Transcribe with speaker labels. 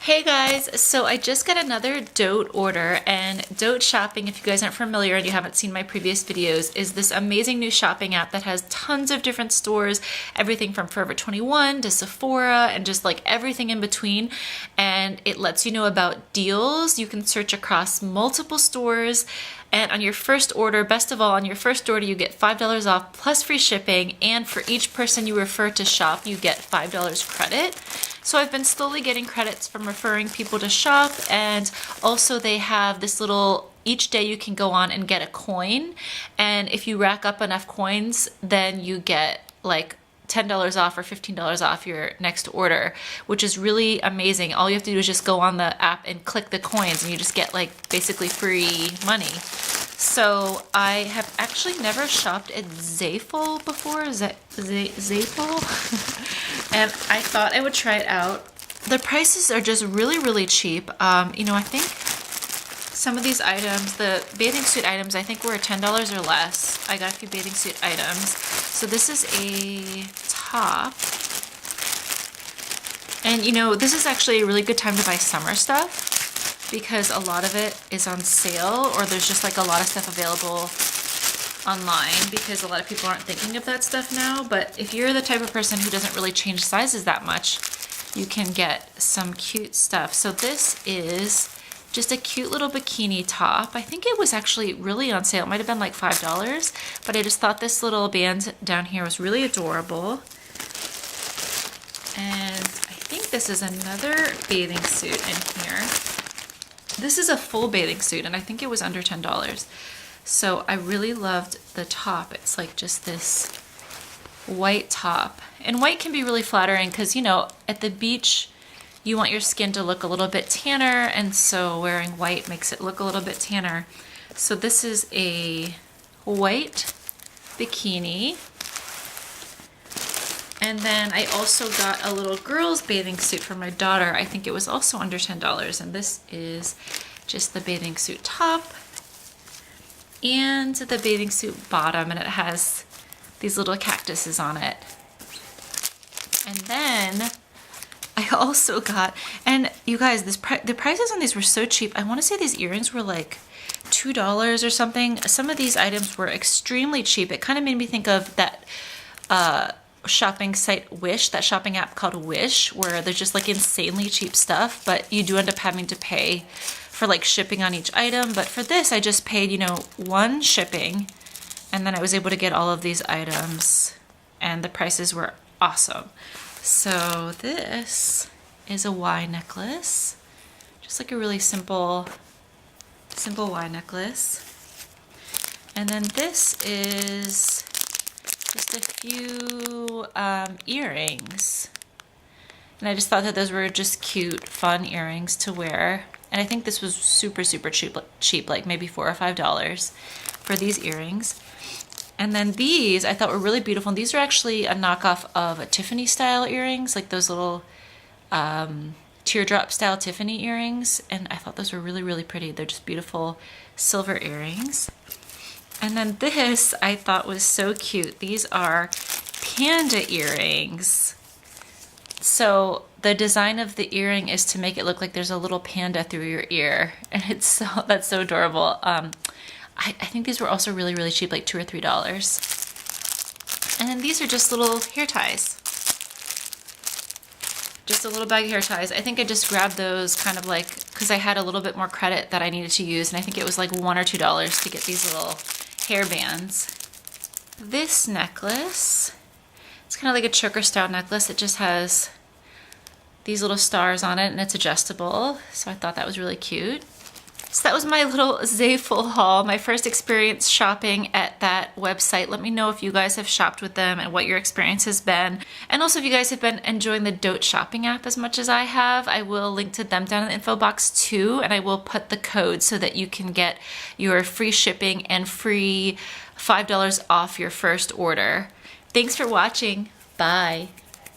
Speaker 1: Hey guys, so I just got another Dote order, and Dote Shopping, if you guys aren't familiar and you haven't seen my previous videos, is this amazing new shopping app that has tons of different stores, everything from Forever 21 to Sephora and just like everything in between. And it lets you know about deals. You can search across multiple stores, and on your first order, best of all, on your first order you get $5 off plus free shipping, and for each person you refer to shop you get $5 credit. So I've been slowly getting credits from referring people to shop, and also they have this little, each day you can go on and get a coin, and if you rack up enough coins then you get like $10 off or $15 off your next order, which is really amazing. All you have to do is just go on the app and click the coins and you just get like basically free money. So I have actually never shopped at ZAFUL before, ZAFUL, and I thought I would try it out. The prices are just really cheap. You know, I think some of these items, the bathing suit items, I think were $10 or less. I got a few bathing suit items. So this is a top. And you know, this is actually a really good time to buy summer stuff because a lot of it is on sale, or there's just like a lot of stuff available online because a lot of people aren't thinking of that stuff now. But if you're the type of person who doesn't really change sizes that much, you can get some cute stuff. So this is just a cute little bikini top. I think it was actually really on sale. It might have been like $5, but I just thought this little band down here was really adorable. And I think this is another bathing suit in here. This is a full bathing suit, and I think it was under $10. So I really loved the top. It's like just this white top. And white can be really flattering because, you know, at the beach, you want your skin to look a little bit tanner, and so wearing white makes it look a little bit tanner. So this is a white bikini. And then I also got a little girl's bathing suit for my daughter. I think it was also under $10. And this is just the bathing suit top and the bathing suit bottom, and it has these little cactuses on it. And then I also got, and you guys, the prices on these were so cheap. I want to say these earrings were like $2 or something. Some of these items were extremely cheap. It kind of made me think of that shopping site Wish, that shopping app called Wish, where there's just like insanely cheap stuff, but you do end up having to pay for like shipping on each item. But for this, I just paid, you know, one shipping, and then I was able to get all of these items, and the prices were awesome. So this is a Y necklace, just like a really simple Y necklace. And then this is just a few earrings. And I just thought that those were just cute, fun earrings to wear. And I think this was super cheap, like maybe $4 or $5 for these earrings. And then these I thought were really beautiful. And these are actually a knockoff of a Tiffany style earrings, like those little teardrop style Tiffany earrings. And I thought those were really pretty. They're just beautiful silver earrings. And then this I thought was so cute. These are panda earrings. So the design of the earring is to make it look like there's a little panda through your ear. And that's so adorable. I think these were also really cheap, like $2 or $3. And then these are just little hair ties. Just a little bag of hair ties. I think I just grabbed those kind of like, because I had a little bit more credit that I needed to use, and I think it was like $1 or $2 to get these little hair bands. This necklace, it's kind of like a choker style necklace. It just has these little stars on it, and it's adjustable. So I thought that was really cute. So that was my little ZAFUL haul, my first experience shopping at that website. Let me know if you guys have shopped with them and what your experience has been. And also if you guys have been enjoying the Dote Shopping app as much as I have, I will link to them down in the info box too, and I will put the code so that you can get your free shipping and free $5 off your first order. Thanks for watching. Bye.